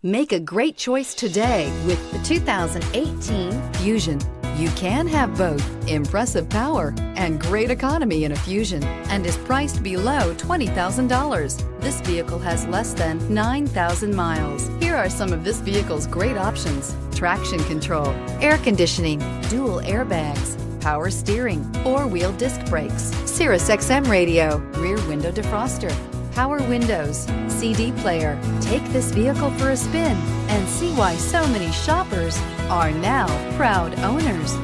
Make a great choice today with the 2018 Fusion. You can have both impressive power and great economy in a Fusion and is priced below $20,000. This vehicle has less than 9,000 miles. Here are some of this vehicle's great options: traction control, air conditioning, dual airbags, power steering, four-wheel disc brakes, Sirius XM radio, rear window defroster, power windows, CD player. Take this vehicle for a spin and see why so many shoppers are now proud owners.